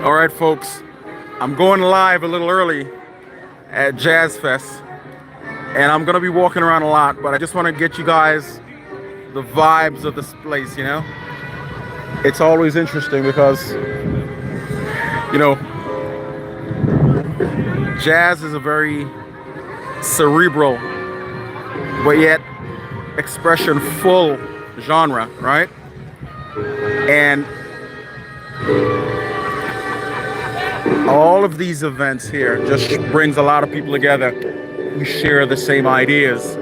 All right, folks, I'm going live a little early at Jazz Fest, and I'm gonna be walking around a lot, but I just want to get you guys the vibes of this place, you know? It's always interesting because, you know, jazz is a very cerebral, but yet expression full genre, right? And all of these events here just brings a lot of people together who share the same ideas,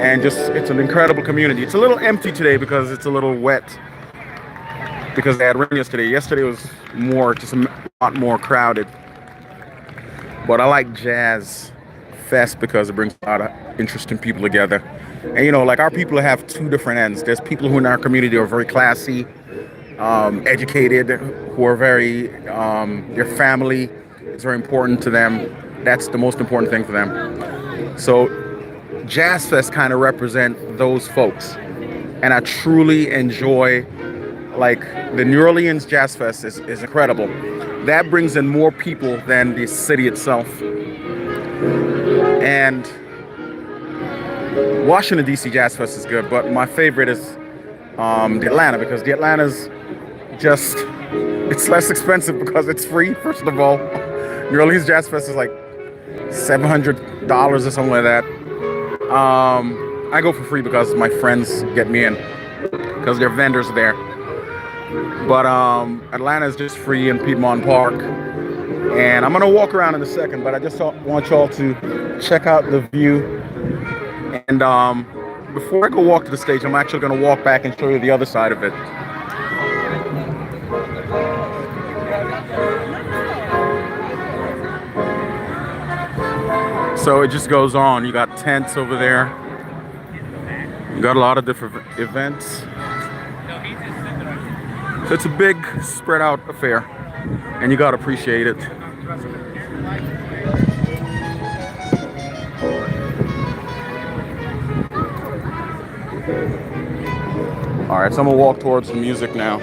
and just it's an incredible community. It's a little empty today because it's a little wet because they had rain yesterday. Yesterday was just a lot more crowded. But I like Jazz Fest because it brings a lot of interesting people together. And you know, like our people have two different ends. There's people who in our community are very classy, educated, who are very, their family is very important to them. That's the most important thing for them. So Jazz Fest kind of represent those folks. And I truly enjoy, like, the New Orleans Jazz Fest is incredible. That brings in more people than the city itself. And Washington, D.C. Jazz Fest is good, but my favorite is the Atlanta, because the Atlanta's just, it's less expensive because it's free, first of all. New Orleans Jazz Fest is like $700 or something like that. I go for free because my friends get me in, because they're vendors there. But Atlanta is just free in Piedmont Park. And I'm gonna walk around in a second, but I just want y'all to check out the view. And before I go walk to the stage, I'm actually gonna walk back and show you the other side of it. So it just goes on. You got tents over there. You got a lot of different events. So it's a big spread out affair, and you gotta appreciate it. All right, so I'm gonna walk towards the music now.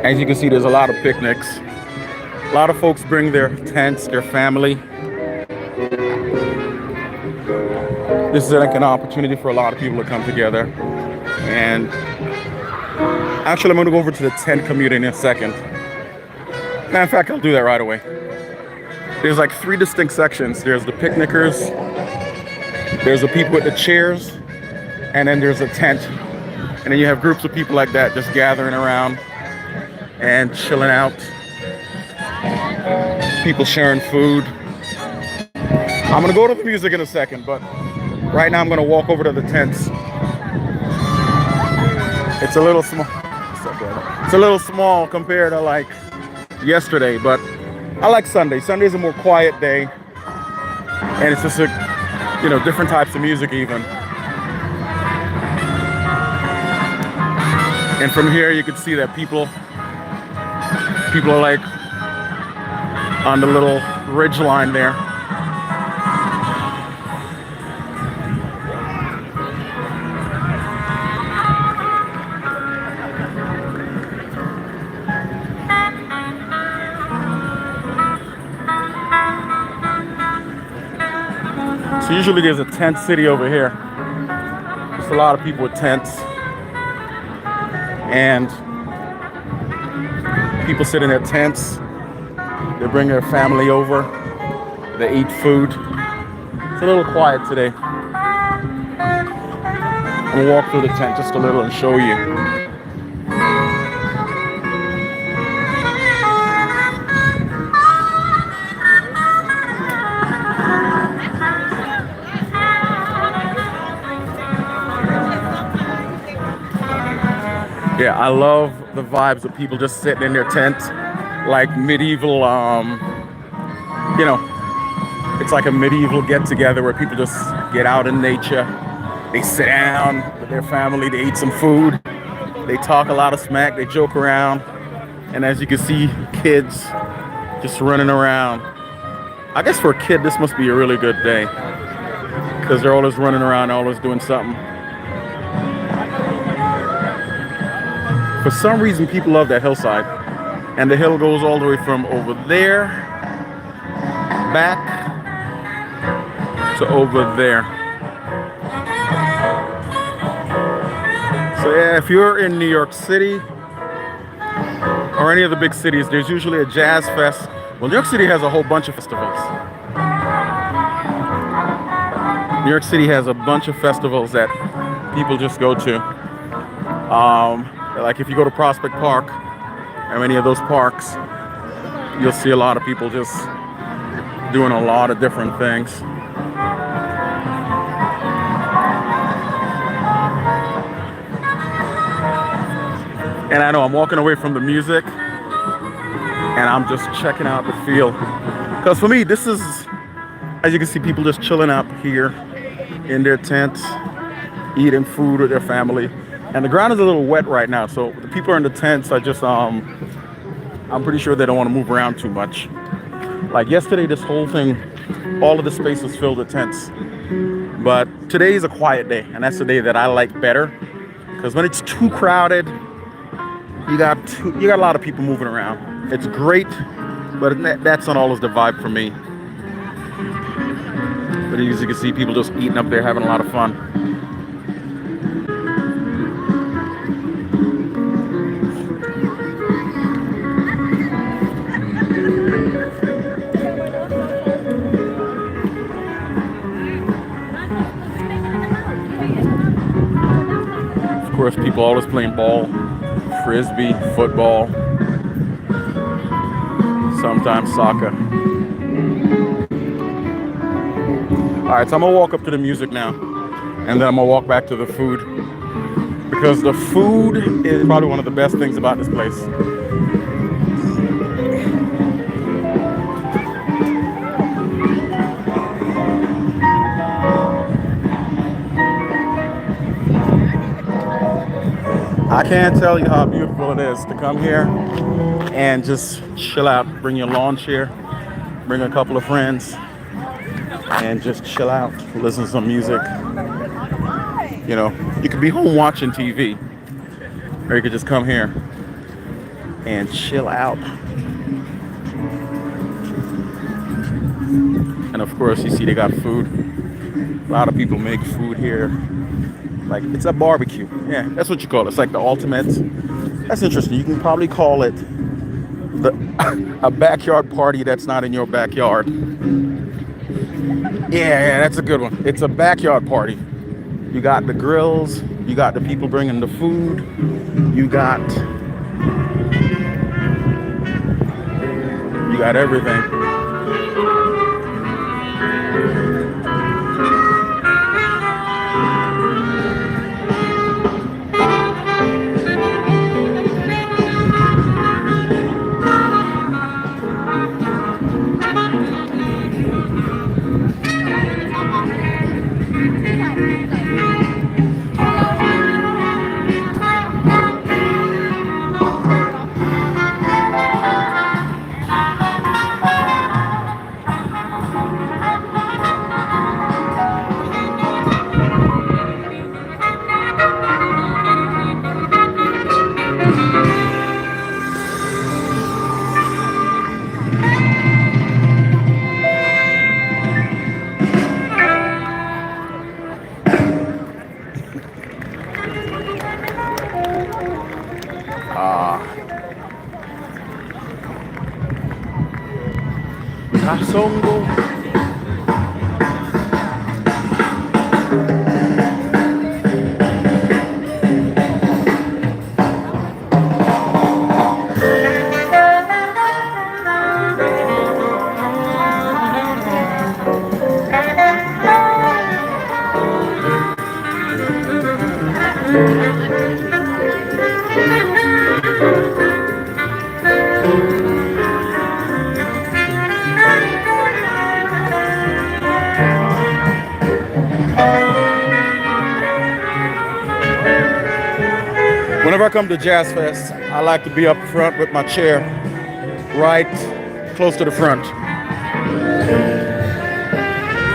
As you can see, there's a lot of picnics. A lot of folks bring their tents, their family. This is like an opportunity for a lot of people to come together. And actually, I'm gonna go over to the tent community in a second. Matter of fact, I'll do that right away. There's like three distinct sections. There's the picnickers, there's the people with the chairs, and then there's a tent. And then you have groups of people like that just gathering around and chilling out. People sharing food. I'm gonna go to the music in a second, but right now I'm gonna walk over to the tents. It's a little small. It's a little small compared to like yesterday, but I like Sunday. Sunday's a more quiet day, and it's just different types of music even. And from here you can see that people are like on the little ridge line there. So usually there's a tent city over here. There's a lot of people with tents. And people sit in their tents. They bring their family over. They eat food. It's a little quiet today. I'm gonna walk through the tent just a little and show you. Yeah, I love the vibes of people just sitting in their tent, like medieval, it's like a medieval get-together where people just get out in nature. They sit down with their family, they eat some food, they talk a lot of smack, they joke around, and as you can see, kids just running around. I guess for a kid, this must be a really good day because they're always running around, always doing something. For some reason, people love that hillside. And the hill goes all the way from over there back to over there. So yeah, if you're in New York City or any of the big cities, there's usually a jazz fest. Well, New York City has a whole bunch of festivals. New York City has a bunch of festivals that people just go to. Like if you go to Prospect Park or any of those parks, you'll see a lot of people just doing a lot of different things. And I know I'm walking away from the music and I'm just checking out the field. Because for me, this is, as you can see, people just chilling out here in their tents, eating food with their family. And the ground is a little wet right now, so the people are in the tents. I just, I'm pretty sure they don't want to move around too much. Like yesterday, this whole thing, all of the space was filled with tents. But today is a quiet day, and that's the day that I like better. Because when it's too crowded, you got a lot of people moving around. It's great, but that's not always the vibe for me. But as you can see, people just eating up there, having a lot of fun. Of course, people always playing ball, frisbee, football, sometimes soccer. All right, so I'm gonna walk up to the music now, and then I'm gonna walk back to the food, because the food is probably one of the best things about this place. I can't tell you how beautiful it is to come here and just chill out. Bring your lawn chair, bring a couple of friends, and just chill out, listen to some music. You know, you could be home watching TV, or you could just come here and chill out. And of course, you see they got food. A lot of people make food here. Like, it's a barbecue. Yeah, that's what you call it. It's like the ultimate. That's interesting. You can probably call it a backyard party that's not in your backyard. Yeah, that's a good one. It's a backyard party. You got the grills. You got the people bringing the food. You got everything. Kasongo. Whenever I come to Jazz Fest, I like to be up front with my chair right close to the front.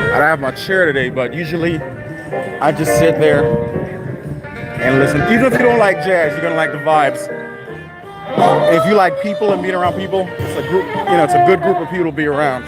I don't have my chair today, but usually I just sit there and listen. Even if you don't like jazz, you're gonna like the vibes. If you like people and being around people, it's a group, you know, it's a good group of people to be around.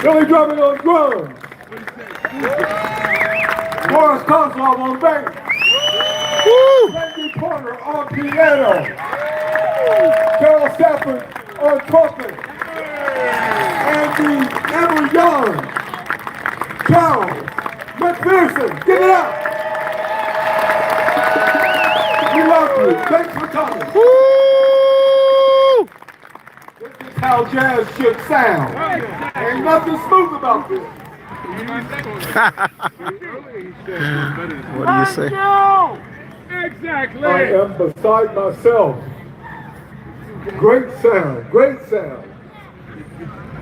Billy drumming on drums. Morris Kozlov on bass. Randy Porter on piano. Carol Stafford on trumpet. And the ever young Charles McPherson. Give it up. We love you. Thanks for coming. This is how jazz should sound. Ain't nothing smooth about this. What do you say? Exactly. I am beside myself. Great sound, great sound.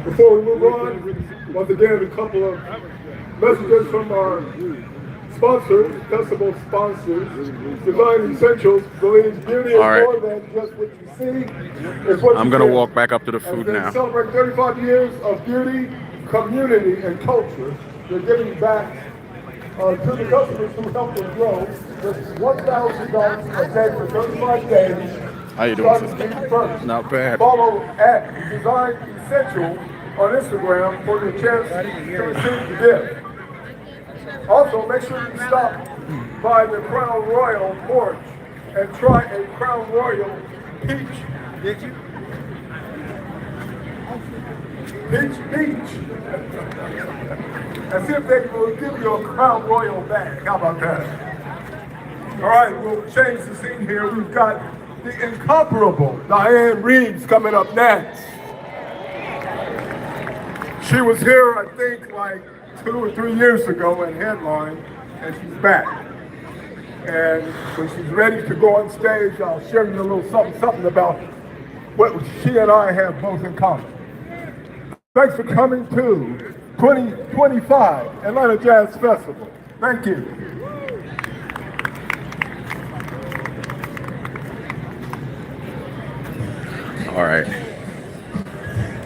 Before we move on, once again, a couple of messages from our sponsors, festival sponsors. Design Essentials believes beauty is more than just what you see. It's what I'm you gonna get. walk back up to the food As now. they celebrate 35 years of beauty, community, and culture, they're giving back to the customers who help them grow with $1,000 a day for 35 days. How you doing, Starting sister? June 1st. Not bad. Follow at Design Essential on Instagram for your chance to receive the gift. Also, make sure you stop by the Crown Royal porch and try a Crown Royal peach. Peach. And see if they will give you a Crown Royal bag. How about that? All right, we'll change the scene here. We've got the incomparable Diane Reeves coming up next. She was here, I think, like 2 or 3 years ago and headline, and she's back. And when she's ready to go on stage, I'll share you a little something about what she and I have both in common. Thanks for coming to 2025 Atlanta Jazz Festival. Thank you. All right.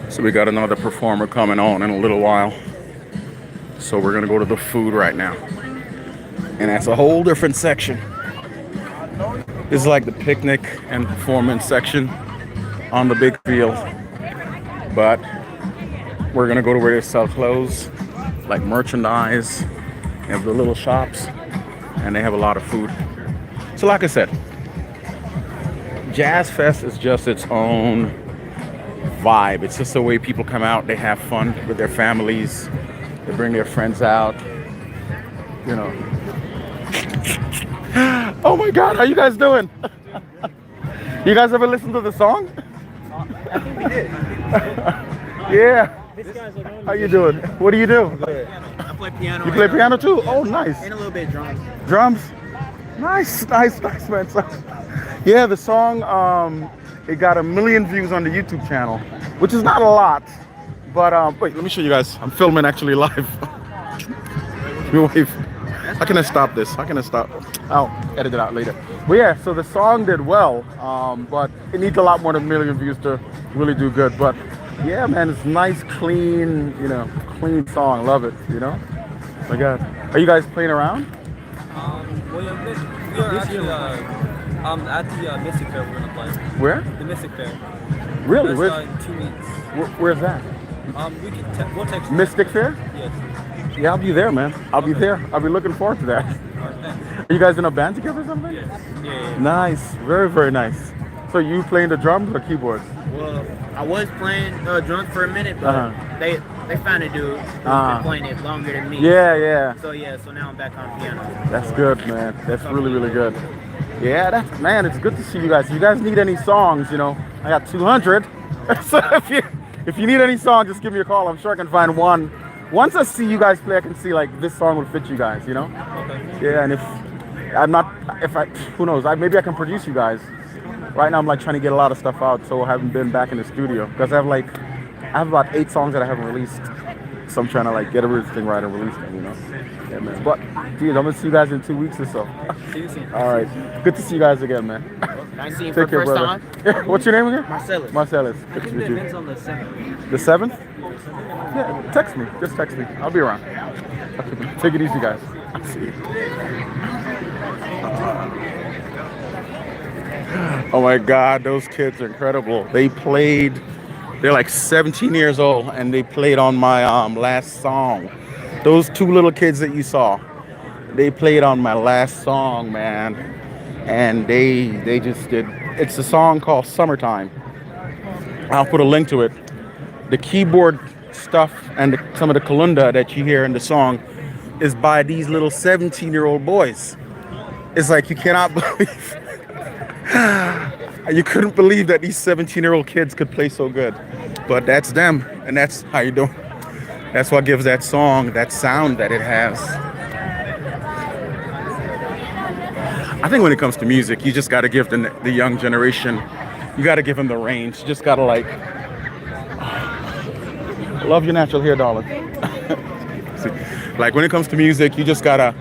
So we got another performer coming on in a little while. So we're gonna go to the food right now. And that's a whole different section. This is like the picnic and performance section on the big field. But we're gonna go to where they sell clothes, like merchandise, they have the little shops, and they have a lot of food. So like I said, Jazz Fest is just its own vibe. It's just the way people come out, they have fun with their families, they bring their friends out, you know. Oh my God, how you guys doing? You guys ever listen to the song? I think we did. Yeah. How you doing? What do you do? Good. I play piano. You play piano too? Oh, nice. And a little bit of drums. Drums? Nice, man. So, yeah, the song, it got 1 million views on the YouTube channel, which is not a lot. But, wait, let me show you guys. I'm filming actually live. Wait, how can I stop this? How can I stop? I'll edit it out later. But yeah, so the song did well, but it needs a lot more than 1 million views to really do good. But yeah, man, it's nice, clean, you know, clean song. Love it, you know? Oh my God. Are you guys playing around? We are actually at the Mystic Fair we're gonna play. Where? The Mystic Fair. Really? That's, Where's, in 2 weeks. where's that? We'll text you. Mystic Fair? Yes. Yeah, I'll be there, man. I'll be there. I'll be looking forward to that. Alright, thanks. Are you guys in a band together or something? Yes. Yeah. Nice. Very, very nice. So you playing the drums or keyboards? Well, I was playing drums for a minute, but they found a dude who's been playing it longer than me. Yeah. So now I'm back on piano. That's good, man. That's really, really good. Yeah, man, it's good to see you guys. If you guys need any songs, you know, I got 200. So if you need any song, just give me a call. I'm sure I can find one. Once I see you guys play, I can see like this song would fit you guys, you know? Okay. Yeah, and who knows, maybe I can produce you guys. Right now I'm like trying to get a lot of stuff out, so I haven't been back in the studio. Because I have about 8 songs that I haven't released. So I'm trying to like get everything right and release them, you know? Yeah, man. But, dude, I'm gonna see you guys in 2 weeks or so. See you soon. All right. Good to see you guys again, man. Nice seeing you for the first brother. time. What's your name again? Marcellus. Good to I think meet the you. event's on the 7th. The 7th? Yeah, text me. Just text me. I'll be around. Take it easy, guys. I'll see you. Oh my God, those kids are incredible. They're like 17 years old, and they played on my last song. Those 2 little kids that you saw, they played on my last song, man. And they just did. It's a song called Summertime. I'll put a link to it. The keyboard stuff and some of the kalunda that you hear in the song is by these little 17-year-old boys. It's like you cannot believe. You couldn't believe that these 17-year-old kids could play so good. But that's them, and that's how you do. That's what gives that song that sound that it has. I think when it comes to music, you just got to give the young generation, you got to give them the range. You just got to like, Love your natural hair, darling. See, like when it comes to music, you gotta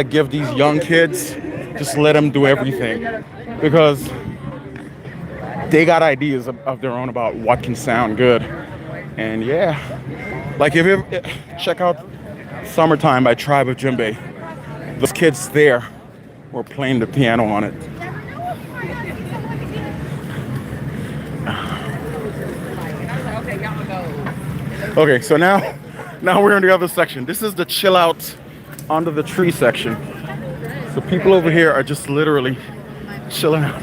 give these young kids, just let them do everything, because they got ideas of their own about what can sound good. And yeah, like if you ever check out Summertime by Tribe of Djembe, those kids there were playing the piano on it. Okay, so now we're in the other section. This is the chill out under the tree section. So people over here are just literally chilling out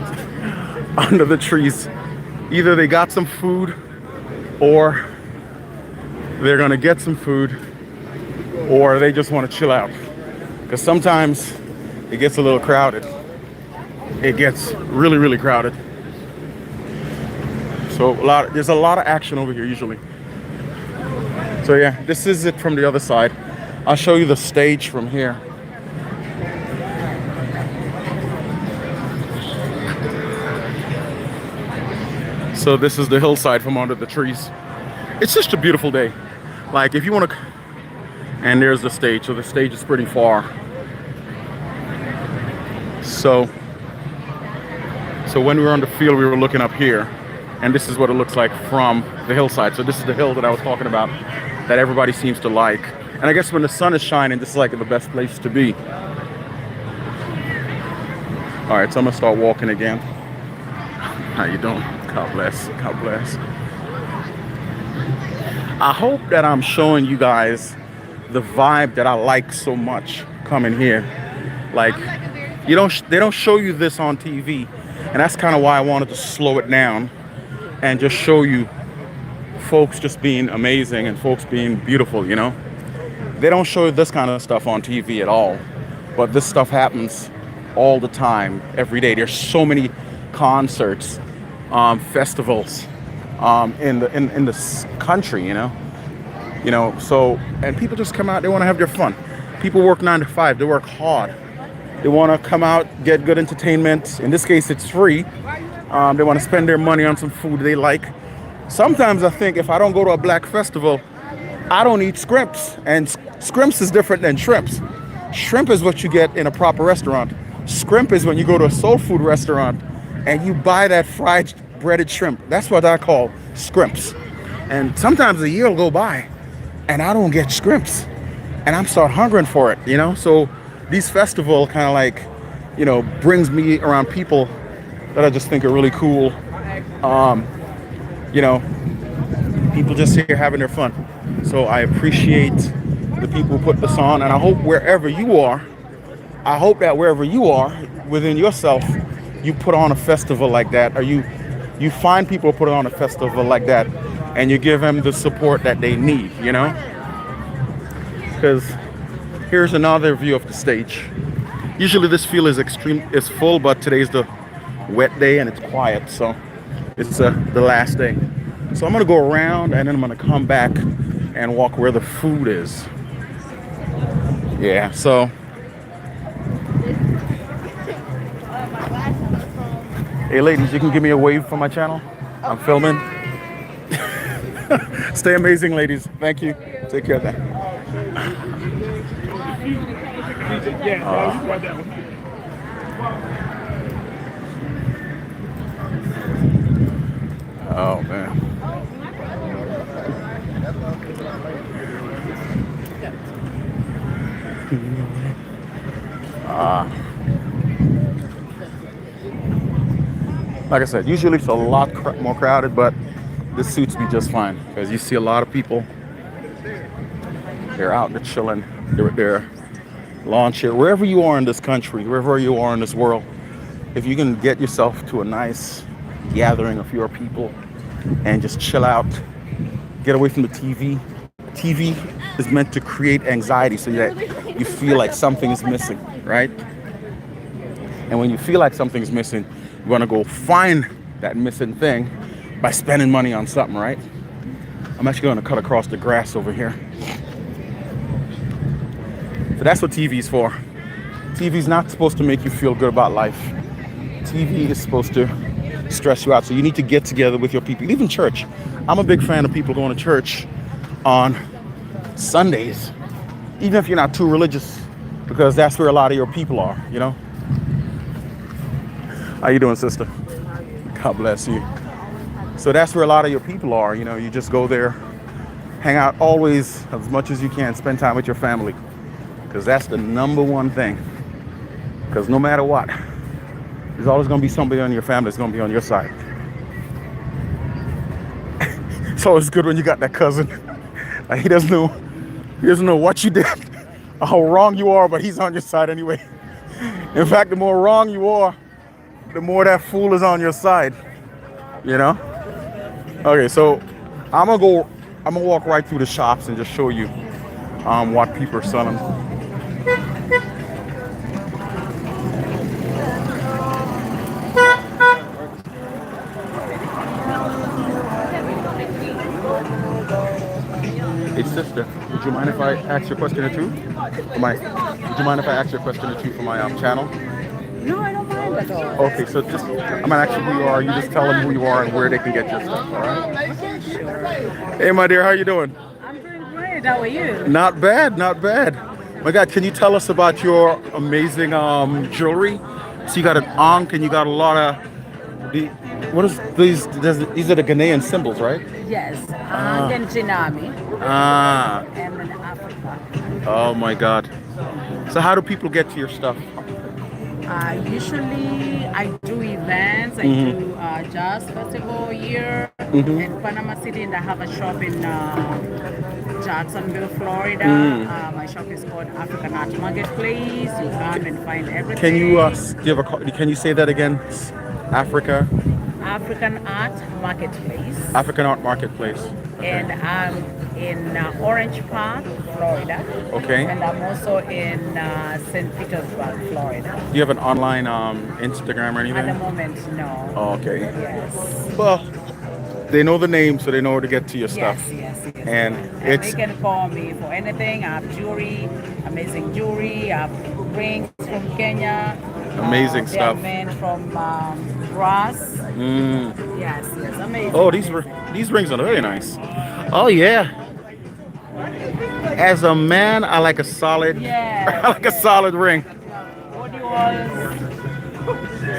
under the trees. Either they got some food, or they're gonna get some food, or they just want to chill out. Because sometimes it gets a little crowded. It gets really, really crowded. So there's a lot of action over here usually. So yeah, this is it from the other side. I'll show you the stage from here. So this is the hillside from under the trees. It's just a beautiful day. Like if you want to, and there's the stage. So the stage is pretty far. So when we were on the field, we were looking up here, and this is what it looks like from the hillside. So this is the hill that I was talking about, that everybody seems to like. And I guess when the sun is shining, this is like the best place to be. All right, so I'm gonna start walking again. How you doing? God bless, God bless. I hope that I'm showing you guys the vibe that I like so much coming here. Like, they don't show you this on TV, and that's kind of why I wanted to slow it down and just show you folks just being amazing and folks being beautiful, you know? They don't show you this kind of stuff on TV at all, but this stuff happens all the time, every day. There's so many concerts, festivals in this country, you know? So, and people just come out, they want to have their fun. People work 9 to 5, they work hard. They want to come out, get good entertainment. In this case, it's free. They want to spend their money on some food they like. Sometimes I think if I don't go to a black festival, I don't eat scrimps. And scrimps is different than shrimps. Shrimp is what you get in a proper restaurant. Scrimp is when you go to a soul food restaurant and you buy that fried breaded shrimp. That's what I call scrimps. And sometimes a year will go by and I don't get scrimps. And I'm start hungering for it, you know? So these festivals kind of like, you know, brings me around people that I just think are really cool. You know, people just here having their fun. So I appreciate the people who put this on, and I hope wherever you are, within yourself, you put on a festival like that, or you find people put on a festival like that, and you give them the support that they need, you know? Because here's another view of the stage. Usually this field is full, but today's the wet day and it's quiet, so it's the last day. So I'm gonna go around and then I'm gonna come back and walk where the food is. Yeah, so hey ladies, you can give me a wave for my channel. I'm filming. Stay amazing, ladies. Thank you. Take care of that. Oh man. Like I said, usually it's a lot more crowded, but this suits me just fine because you see a lot of people. They're out, they're chilling, they're lawn chair. Wherever you are in this country, wherever you are in this world, if you can get yourself to a nice gathering of your people and just chill out, get away from the TV. TV is meant to create anxiety so that you feel like something is missing, right? And when you feel like something's missing, you're gonna go find that missing thing by spending money on something, right? I'm actually gonna cut across the grass over here. So that's what TV's for. TV's not supposed to make you feel good about life. TV is supposed to stress you out. So you need to get together with your people. Even church. I'm a big fan of people going to church on Sundays, even if you're not too religious, because that's where a lot of your people are, you know? How you doing, sister? God bless you. So that's where a lot of your people are, you know? You just go there, hang out always as much as you can, spend time with your family, because that's the number one thing. Because no matter what, there's always going to be somebody on your family that's going to be on your side. It's always good when you got that cousin. He doesn't know what you did, or how wrong you are, but he's on your side anyway. In fact, the more wrong you are, the more that fool is on your side. You know? Okay, so I'm gonna walk right through the shops and just show you what people are selling. Hey sister, would you mind if I ask you a question or two? Would you mind if I ask you a question or two for my channel? No, I don't mind at all. Okay, so just, I'm gonna ask you who you are. You just tell them who you are and where they can get your stuff, all right? Hey, my dear, how you doing? I'm doing great. How are you? Not bad, not bad. My God, can you tell us about your amazing jewelry? So you got an ankh and you got a lot of, what is these? These are the Ghanaian symbols, right? Yes. And Jinami. Ah, And in Africa. oh my God. So how do people get to your stuff? Usually I do events. I do jazz festival here in Panama City, and I have a shop in Jacksonville, Florida. My shop is called African Art Marketplace. You come and find everything. Can you can you say that again? African Art Marketplace. African Art Marketplace. Okay. And I'm in Orange Park, Florida. Okay. And I'm also in St. Petersburg, Florida. Do you have an online Instagram or anything? At the moment, no. Oh, okay. Yes. Well, they know the name, so they know where to get to your stuff. Yes. And they it's can call me for anything. I have jewelry, amazing jewelry. I have rings from Kenya. amazing stuff. They are made from grass. Yes, amazing. Oh, these rings are really nice. Oh yeah. As a man, I like a solid. Yeah. I like a solid ring. Body walls.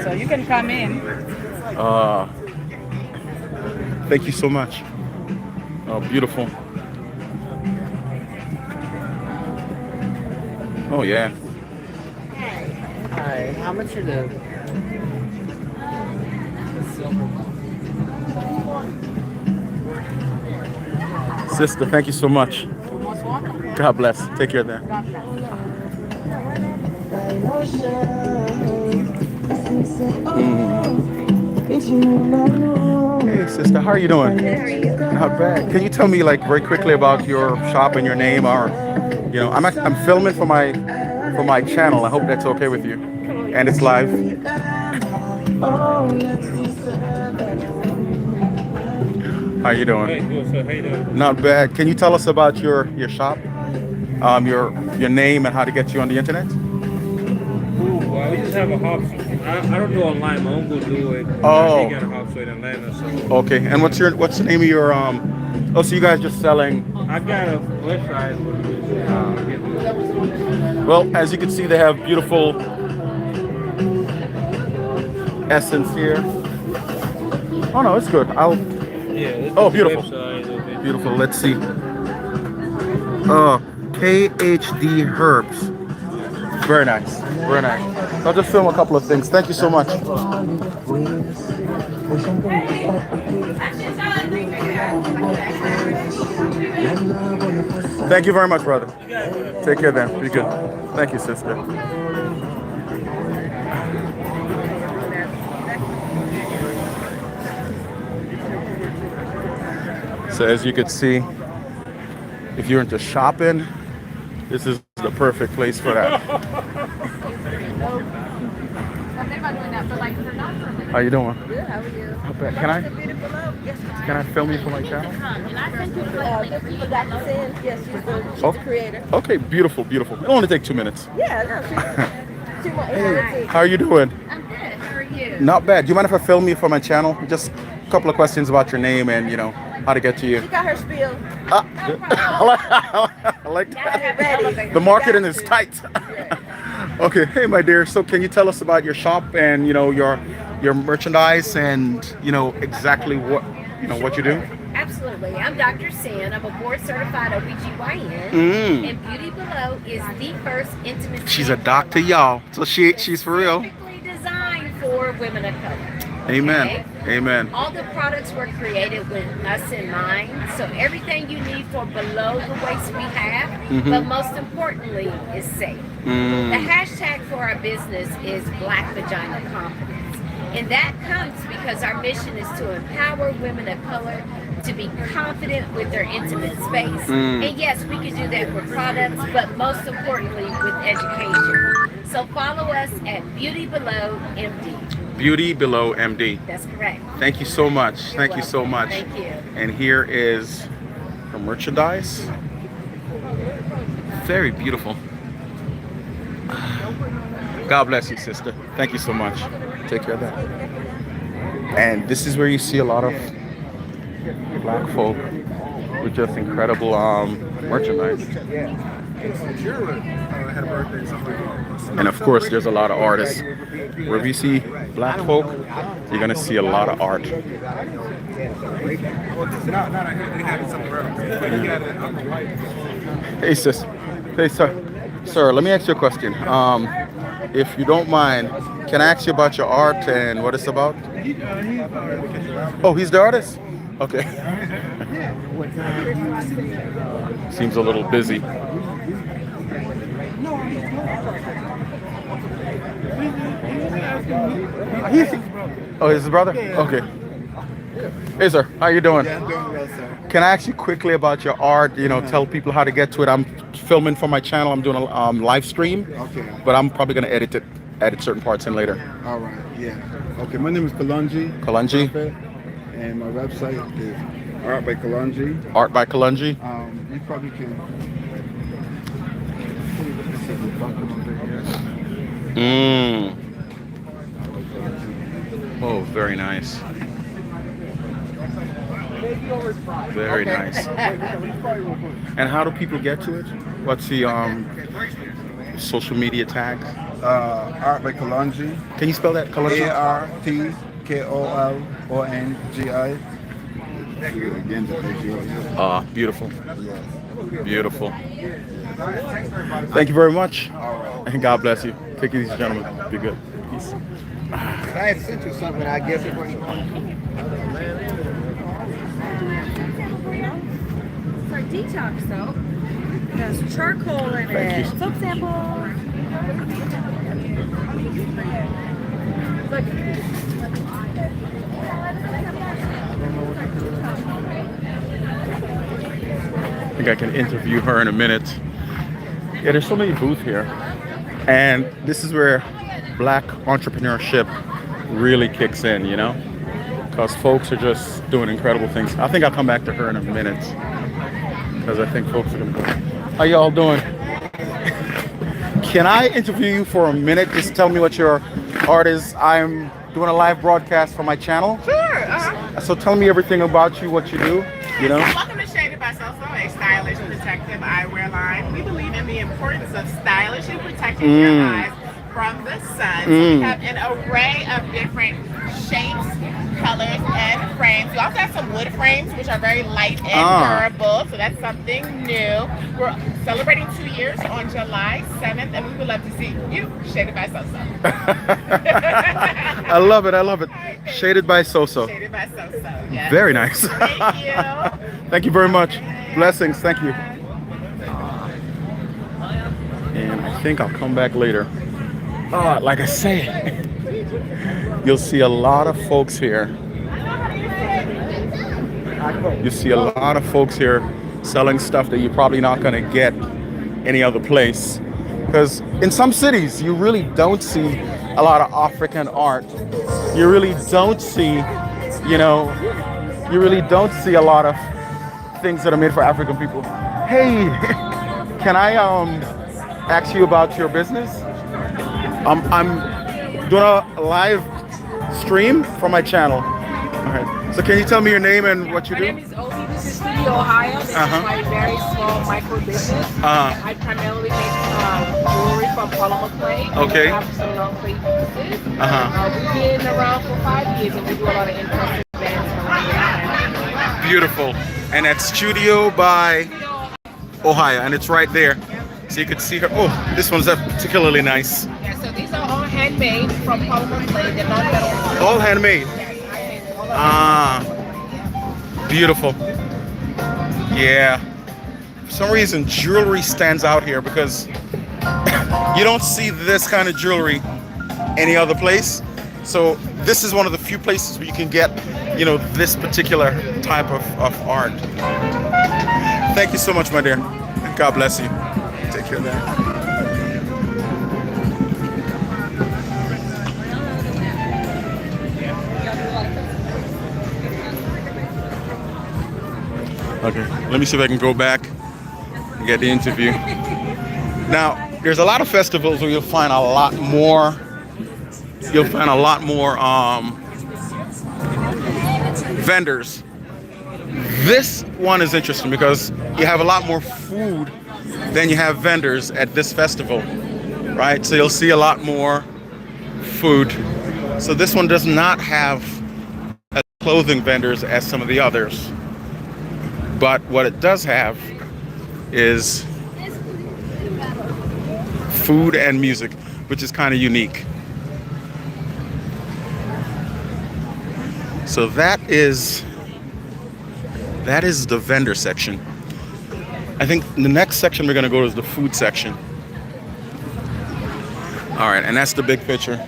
So you can come in. Thank you so much. Oh, beautiful. Oh yeah. Hi, how much are the Sister, thank you so much. Most welcome. God bless. Take care there. God bless. Hey sister, how are you doing? Not bad. Can you tell me like very quickly about your shop and your name, or you know, I'm filming for my channel. I hope that's okay with you. And it's live. How you doing? Hey, good, sir. How you doing? Not bad. Can you tell us about your shop, your name and how to get you on the internet? Ooh, well, we just have a hub. I don't do online. My uncle do it. Oh. He got a hub in Atlanta, so. Okay. And what's the name of your Oh, so you guys just selling? I got a website. Well, as you can see, they have beautiful essence here. Oh no, it's good. Oh, beautiful. Website, Beautiful. Let's see. KHD Herbs. Very nice. Very nice. I'll just film a couple of things. Thank you so much. Thank you very much, brother. Take care then. Be good. Thank you, sister. So as you can see, if you're into shopping, this is the perfect place for that. How you doing? Good, how are you? Not bad. Can I film you for my channel? You forgot to send. Yes, she's the creator. Okay, beautiful, beautiful. It'll only take 2 minutes. Yeah, no, she wants How are you doing? I'm good. How are you? Not bad. Do you mind if I film you for my channel? Just a couple of questions about your name and, you know, how to get to you. She got her spiel. I like that. The marketing is tight. Okay, hey my dear. So can you tell us about your shop and your merchandise and exactly what you do? Absolutely. I'm Dr. Sin. I'm a board certified OBGYN. And Beauty Below is the first intimacy. She's a doctor, y'all. So she's for real. Specifically designed for women of color. Amen. Okay? Amen. All the products were created with us in mind. So everything you need for below the waist we have, but most importantly is safe. The hashtag for our business is Black Vagina Confidence. And that comes because our mission is to empower women of color to be confident with their intimate space. And yes, we can do that with products, but most importantly with education. So follow us at Beauty Below MD. Beauty Below MD. That's correct. Thank you so much. You're Thank you so welcome. much. Thank you. And here is her merchandise. Very beautiful. God bless you, sister. Thank you so much. Take care of that. And this is where you see a lot of black folk with just incredible merchandise. And of course, there's a lot of artists. Wherever you see black folk, you're gonna see a lot of art. Hey sis, hey sir, let me ask you a question. If you don't mind, can I ask you about your art and what it's about? Oh, he's the artist? Okay. Seems a little busy. Oh, he's his brother? Okay. Hey, sir. How you doing? Yeah, I'm doing well, sir. Can I ask you quickly about your art? Tell people how to get to it. I'm filming for my channel. I'm doing a live stream. Okay. But I'm probably going to edit certain parts in later. All right. Yeah. Okay. My name is Kalonji. Kalonji. And my website is Art by Kalonji. Art by Kalonji. You probably can. Oh, very nice. Very nice. And how do people get to it? What's the social media tag? Art by Kalonji. Can you spell that? Kalonji? ARTKOLONGI. Beautiful. Beautiful. Thank you very much. And God bless you. Take it easy, gentlemen. Be good. Peace. I had sent you something, I guess it was. For detox soap, there's charcoal in it. Soap sample. Look. I think I can interview her in a minute. Yeah, there's so many booths here. And this is where black entrepreneurship really kicks in, because folks are just doing incredible things. I think I'll come back to her in a minute because I think folks are gonna go. How y'all doing? Can I interview you for a minute? Just tell me what your art is. I'm doing a live broadcast for my channel. Sure. So tell me everything about you, what you do, Welcome to Shaded by Soso, a stylish protective eyewear line. We believe in the importance of stylish and protecting your eyes from the sun. So we have an array of different shapes, colors, and frames. We also have some wood frames, which are very light and durable, so that's something new. We're celebrating 2 years on July 7th, and we would love to see you shaded by Soso. I love it. Shaded by Soso. Shaded by Soso, yes. Very nice. Thank you. Thank you very much. Blessings. Thank you. And I think I'll come back later. Like I said, you'll see a lot of folks here. You see a lot of folks here selling stuff that you're probably not going to get any other place. Because in some cities, you really don't see a lot of African art. You really don't see, you really don't see a lot of things that are made for African people. Hey, can I ask you about your business? I'm doing a live stream for my channel. All right. So can you tell me your name and what you do? My name is Obi. City, Ohio. This is my very small micro business. I primarily make jewelry from polymer clay. Okay. I have some long clay pieces. We've been around for 5 years and we do a lot of in-person events around the Beautiful. And that's Studio by Ohio, and it's right there. So you can see her. Oh, this one's particularly nice. Yeah, so these are all handmade from polymer clay. They're not metal. All handmade. Beautiful. Yeah. For some reason, jewelry stands out here because you don't see this kind of jewelry any other place. So this is one of the few places where you can get, you know, this particular type of art. Thank you so much, my dear. God bless you. Take care of that. Okay, let me see if I can go back and get the interview. Now, there's a lot of festivals where you'll find a lot more. You'll find a lot more vendors. This one is interesting because you have a lot more food than you have vendors at this festival, right? So you'll see a lot more food. So this one does not have clothing vendors as some of the others. But what it does have is food and music, which is kind of unique. So that is the vendor section. I think the next section we're gonna go to is the food section. All right, and that's the big picture.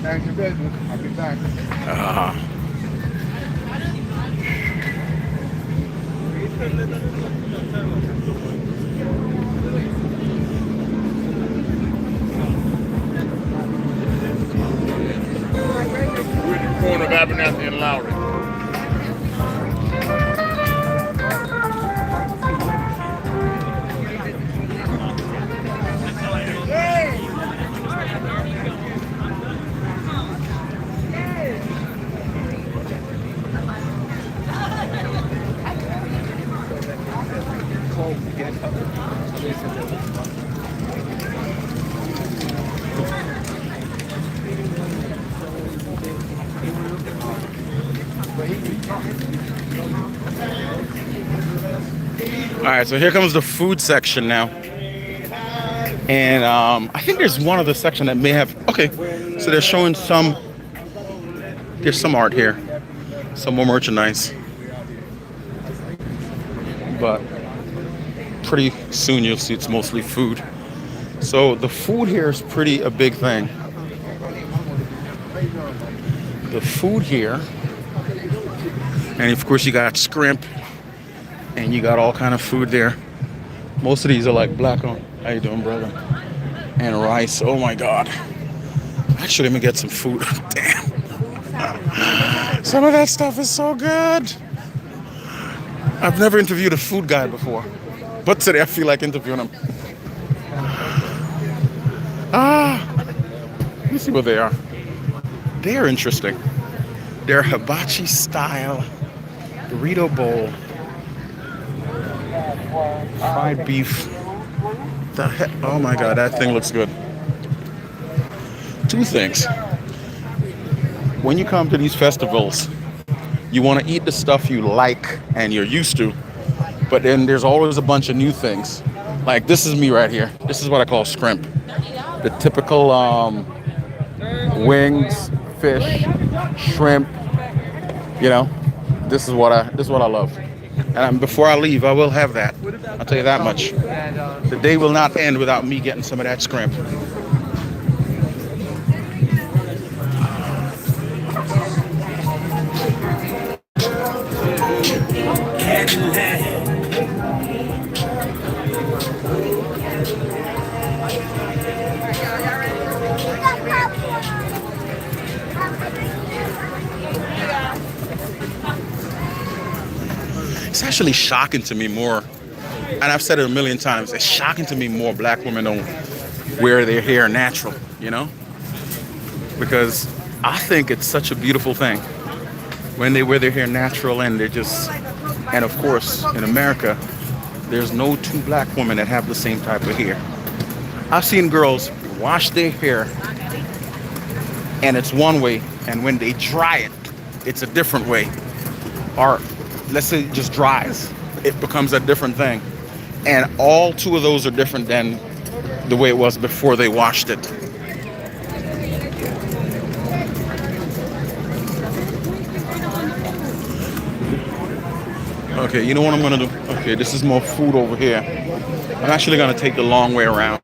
Thank you, business. I'll be back. We're in the corner of Abernathy and Lowry. All right, so here comes the food section now. And I think there's one other section that may have, okay, so they're showing there's some art here, some more merchandise. But pretty soon you'll see it's mostly food. So the food here is a big thing. The food here, and of course you got scrimp, and you got all kind of food there. Most of these are like black on. How you doing, brother? And rice. Oh my God. Actually, let me get some food. Damn. Some of that stuff is so good. I've never interviewed a food guy before, but today I feel like interviewing him. Let me see what they are. They're interesting. They're hibachi style burrito bowl. Fried beef. The heck? Oh my God, that thing looks good. Two things. When you come to these festivals, you want to eat the stuff you like and you're used to, but then there's always a bunch of new things. Like this is me right here. This is what I call scrimp. The typical wings, fish, shrimp. You know, this is what I love. And before I leave, I will have that. I'll tell you that much. The day will not end without me getting some of that scrimp. It's actually shocking to me more, and I've said it a million times, it's shocking to me more black women don't wear their hair natural, you know? Because I think it's such a beautiful thing when they wear their hair natural, and they're just, and of course, in America, there's no two black women that have the same type of hair. I've seen girls wash their hair and it's one way, and when they dry it, it's a different way. Or let's say it just dries, it becomes a different thing. And all two of those are different than the way it was before they washed it. Okay, you know what I'm gonna do? Okay, this is more food over here. I'm actually gonna take the long way around.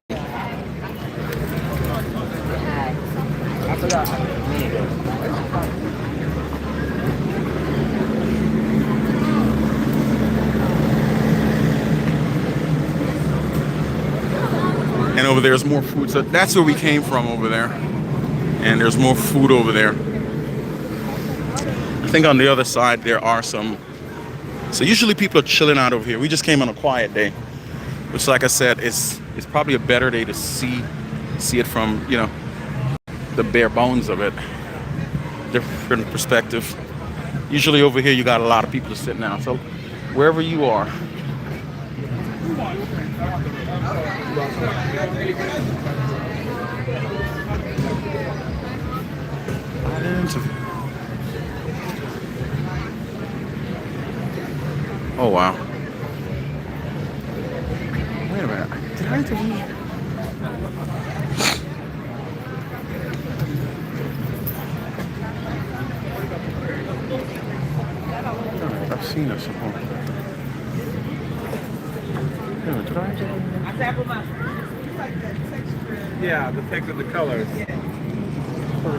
And over there's more food. So that's where we came from over there. And there's more food over there. I think on the other side there are some. So usually people are chilling out over here. We just came on a quiet day, which, like I said, is probably a better day to see it from, you know, the bare bones of it. Different perspective. Usually over here you got a lot of people sitting down. So wherever you are. Oh wow. Wait a minute. Did I interview you? I've seen her somewhere. Did I interview you? Yeah, the pick of the colors.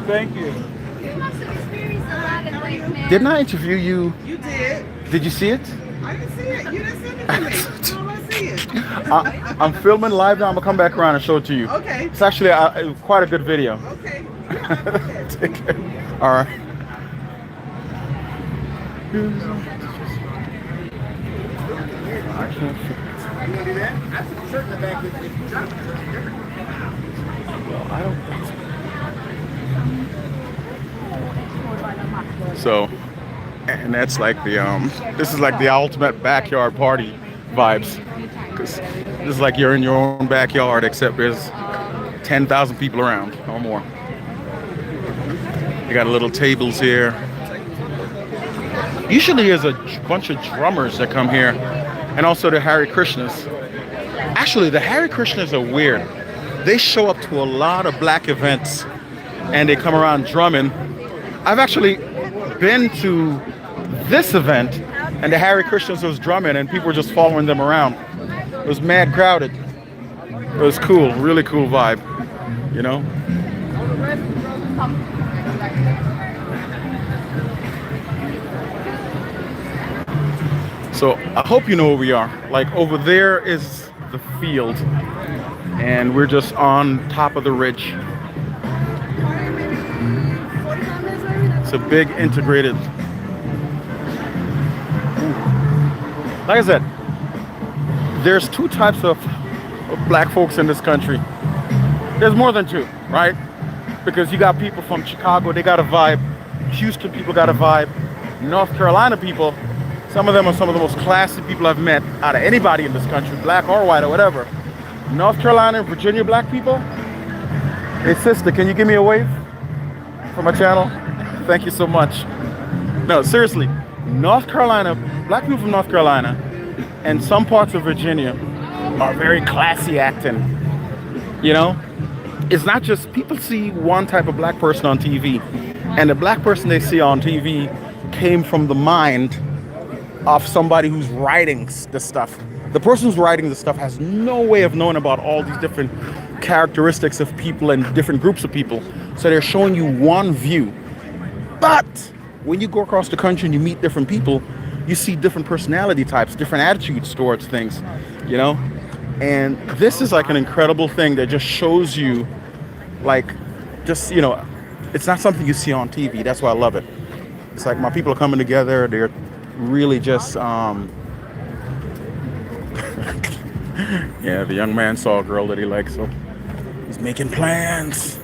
Thank you. You must have experienced a lot of things, man. Didn't I interview you? You did. Did you see it? I didn't see it. You didn't send it to me. How do I see it? I'm filming live now. I'm gonna come back around and show it to you. Okay. It's actually quite a good video. Okay. Take care. All right. I can't. You gonna do that? I took a shirt in the back with you. Well, I don't think so. So, and that's like the this is like the ultimate backyard party vibes, because this is like you're in your own backyard, except there's 10,000 people around or more. You got little tables here. Usually there's a bunch of drummers that come here, and also the Hare Krishnas. Actually, the Hare Krishnas are weird. They show up to a lot of black events and they come around drumming. I've actually been to this event and the Hare Krishnas was drumming and people were just following them around. It was mad crowded. It was cool, really cool vibe, you know? So I hope you know where we are. Like over there is the field and we're just on top of the ridge. It's a big integrated. Like I said, there's two types of black folks in this country. There's more than two, right? Because you got people from Chicago, they got a vibe. Houston people got a vibe. North Carolina people, some of them are some of the most classy people I've met out of anybody in this country, black or white or whatever. North Carolina and Virginia black people. Hey sister, can you give me a wave for my channel? Thank you so much. No, seriously, North Carolina, black people from North Carolina and some parts of Virginia are very classy acting. You know, it's not just people see one type of black person on TV, and the black person they see on TV came from the mind of somebody who's writing the stuff. The person who's writing the stuff has no way of knowing about all these different characteristics of people and different groups of people. So they're showing you one view. But when you go across the country and you meet different people, you see different personality types, different attitudes towards things, you know? And this is like an incredible thing that just shows you, like, just, you know, it's not something you see on TV. That's why I love it. It's like my people are coming together. They're really just, yeah, the young man saw a girl that he liked, so making plans.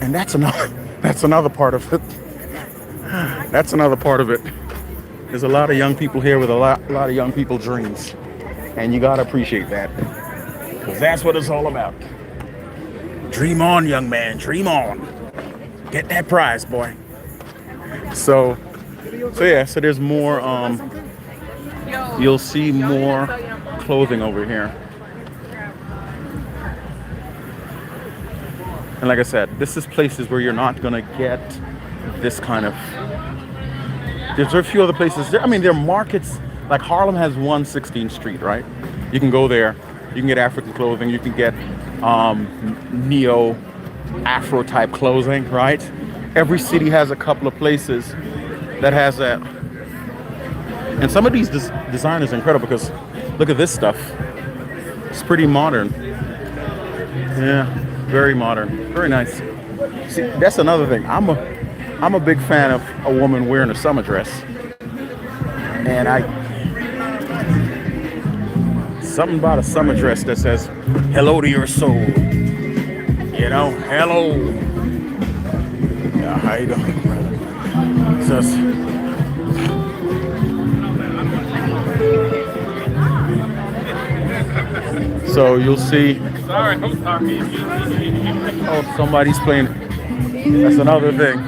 And that's another part of it. That's another part of it. There's a lot of young people here with a lot of young people dreams. And you gotta appreciate that. Because that's what it's all about. Dream on, young man, dream on. Get that prize, boy. So yeah, so there's more, you'll see more clothing over here. And like I said, this is places where you're not gonna get this kind of, there's a few other places. I mean, there are markets, like Harlem has 116th Street, right? You can go there, you can get African clothing, you can get neo Afro type clothing, right? Every city has a couple of places that has that. And some of these designers are incredible because look at this stuff. It's pretty modern. Yeah, very modern, very nice. See, that's another thing. I'm a big fan of a woman wearing a summer dress. And something about a summer dress that says, hello to your soul. You know, hello. Yeah, how you doing, brother? So you'll see. Sorry, I'm sorry. Oh, somebody's playing. That's another thing.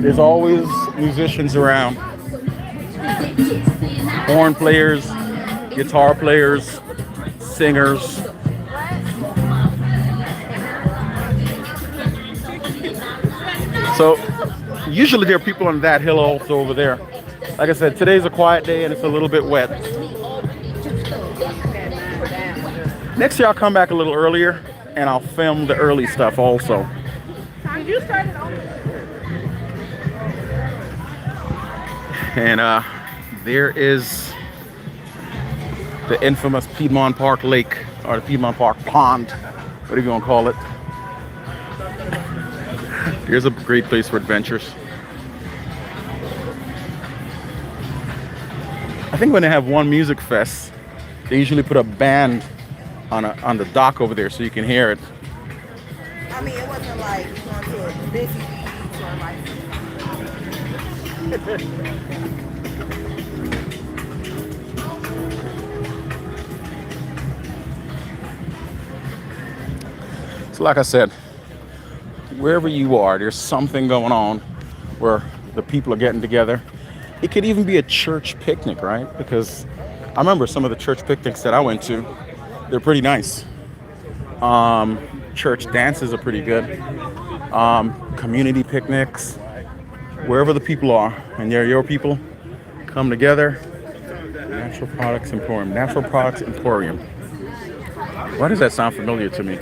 There's always musicians around. Horn players, guitar players, singers. So usually there are people on that hill also over there. Like I said, today's a quiet day and it's a little bit wet. Next year I'll come back a little earlier and I'll film the early stuff also. And there is the infamous Piedmont Park Lake, or the Piedmont Park Pond, whatever you want to call it. Here's a great place for adventures. I think when they have one music fest, they usually put a band on the dock over there so you can hear it. I mean, it wasn't like going to a busy beach or like. So like I said, wherever you are, there's something going on where the people are getting together. It could even be a church picnic, right? Because I remember some of the church picnics that I went to, they're pretty nice. Church dances are pretty good. Community picnics, wherever the people are, and they're your people, come together. Natural Products Emporium. Natural Products Emporium. Why does that sound familiar to me?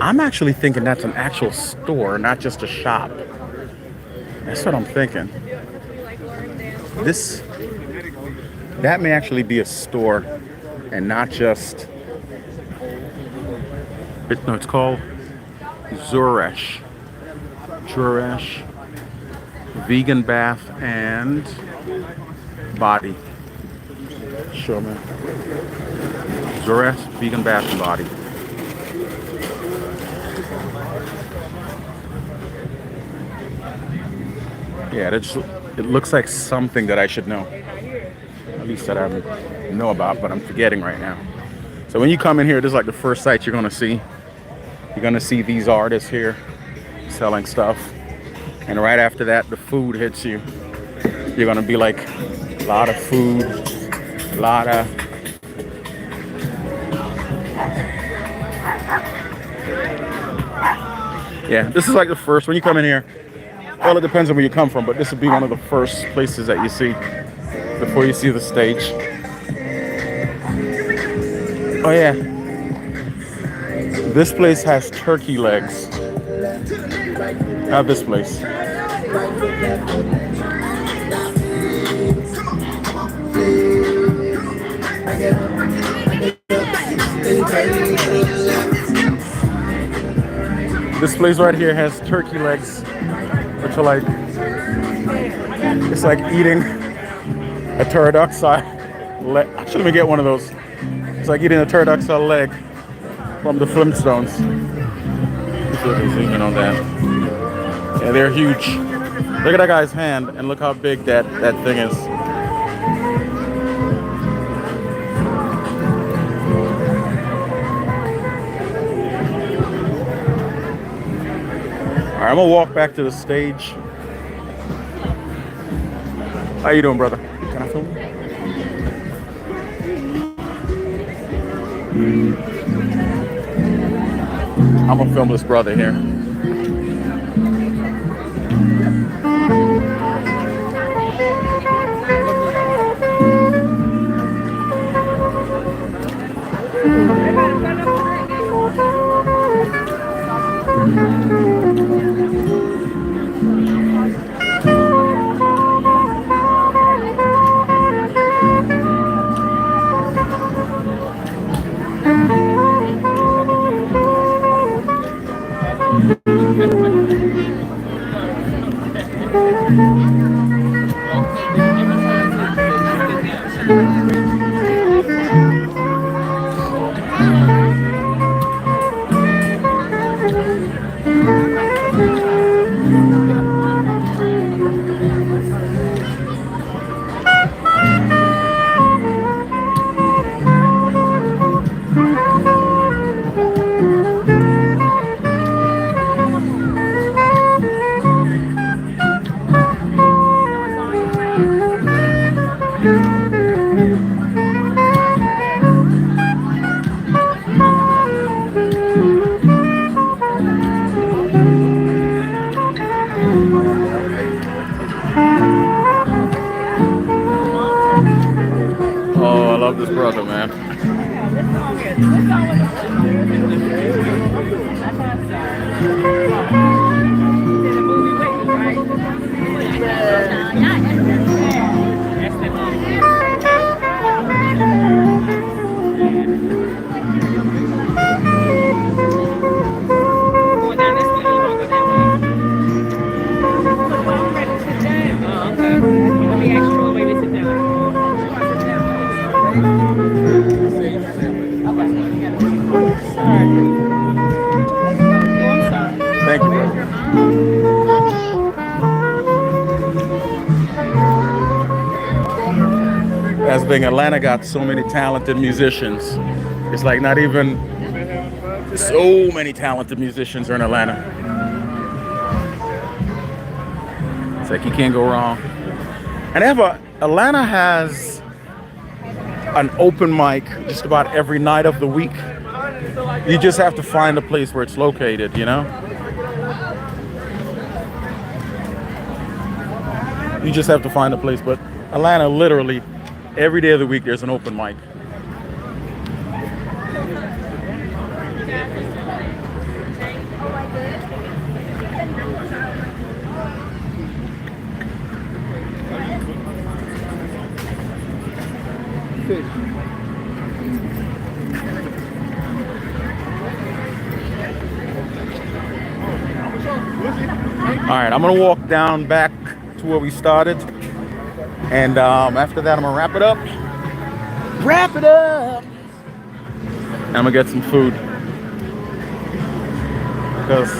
I'm actually thinking that's an actual store, not just a shop. That's what I'm thinking. That may actually be a store and not just, no, it's called Zuresh. Vegan Bath and Body. Sure, man. Zuresh Vegan Bath and Body. Yeah, it looks like something that I should know. At least that I know about, but I'm forgetting right now. So when you come in here, this is like the first site you're gonna see. You're gonna see these artists here selling stuff. And right after that, the food hits you. You're gonna be like, a lot of food, a lot of... Yeah, this is like the first, when you come in here, well, it depends on where you come from, but this would be one of the first places that you see before you see the stage. Oh yeah, this place has turkey legs. Not this place. This place right here has turkey legs, which are like, it's like eating a pterodactyl leg. Actually, let me get one of those. It's like eating a pterodactyl leg. from the Flintstones. So we can zoom in on that. Yeah, they're huge. Look at that guy's hand and look how big that thing is. All right, I'm gonna walk back to the stage. How you doing, brother? Can I film you? I'm gonna film this brother here. Oh, I love this brother, man. Thank you, brother. As being Atlanta got so many talented musicians, it's like not even so many talented musicians are in Atlanta. It's like you can't go wrong. And Atlanta has an open mic just about every night of the week. You just have to find a place where it's located, you know? You just have to find a place, but Atlanta, literally, every day of the week, there's an open mic. All right, I'm gonna walk down back to where we started, and after that I'm gonna wrap it up, and I'm gonna get some food because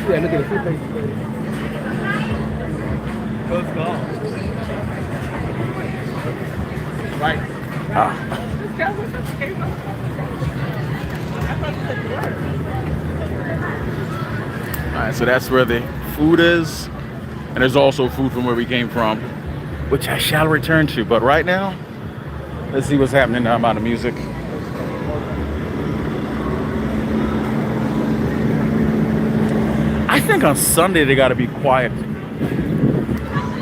yeah, look at the food place. Let's go. Right. Alright, so that's where the food is, and there's also food from where we came from, which I shall return to. But right now, let's see what's happening now about the music. I think on Sunday they got to be quiet.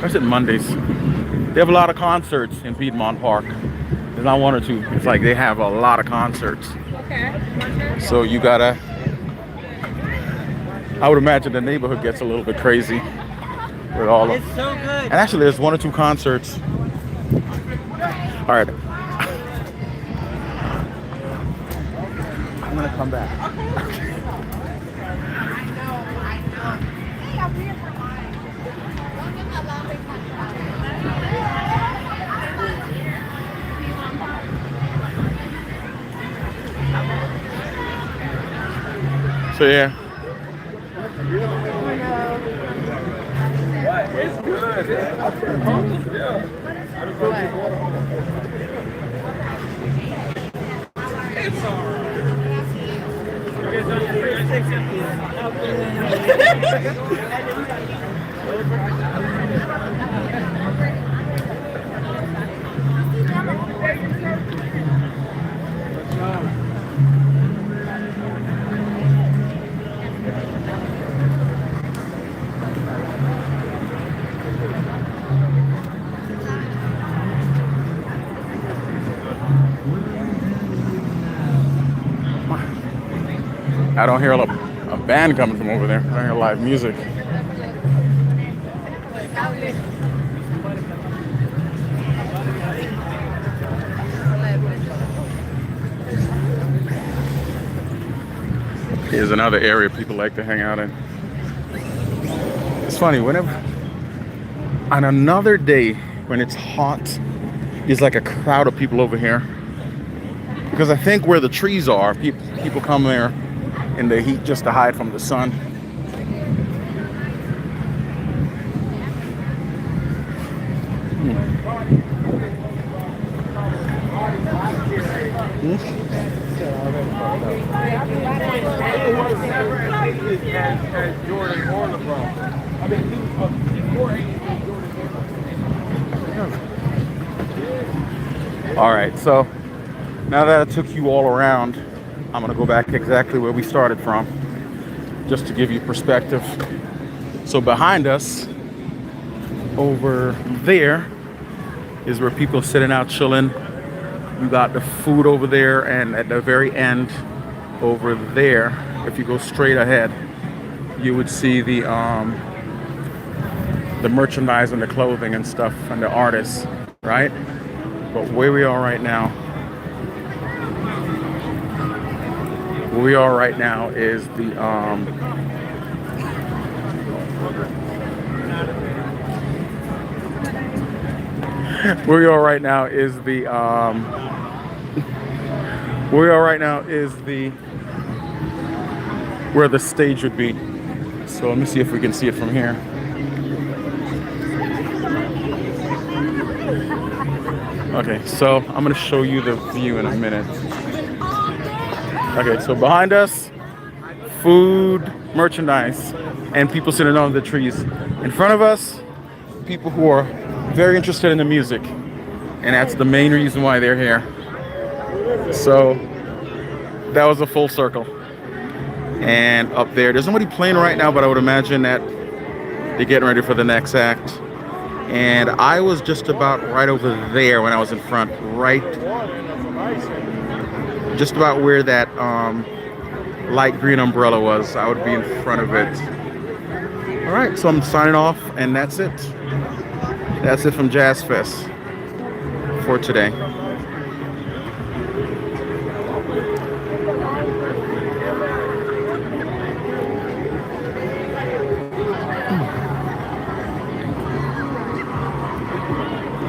Or is it Mondays? They have a lot of concerts in Piedmont Park. There's not one or two. It's like they have a lot of concerts. Okay. So you gotta, I would imagine the neighborhood gets a little bit crazy with all of. It's so good. And actually, there's one or two concerts. All right. I'm gonna come back. So yeah. It's good. It's I don't hear a band coming from over there. I hear live music. Here's another area people like to hang out in. It's funny, whenever on another day when it's hot, there's like a crowd of people over here. Because I think where the trees are, people come there in the heat just to hide from the sun. All right, so now that I took you all around, I'm gonna go back exactly where we started from, just to give you perspective. So behind us, over there, is where people are sitting out chilling. You got the food over there, and at the very end, over there, if you go straight ahead, you would see the merchandise and the clothing and stuff and the artists, right? But where we are right now, is the where the stage would be. So let me see if we can see it from here. Okay, so I'm gonna show you the view in a minute. Okay, so behind us, food, merchandise, and people sitting under the trees. In front of us, people who are very interested in the music, and that's the main reason why they're here. So that was a full circle. And up there's nobody playing right now, but I would imagine that they're getting ready for the next act. And I was just about right over there when I was in front, right, just about where that light green umbrella was. I would be in front of it. All right, so I'm signing off, and that's it. That's it from Jazz Fest for today.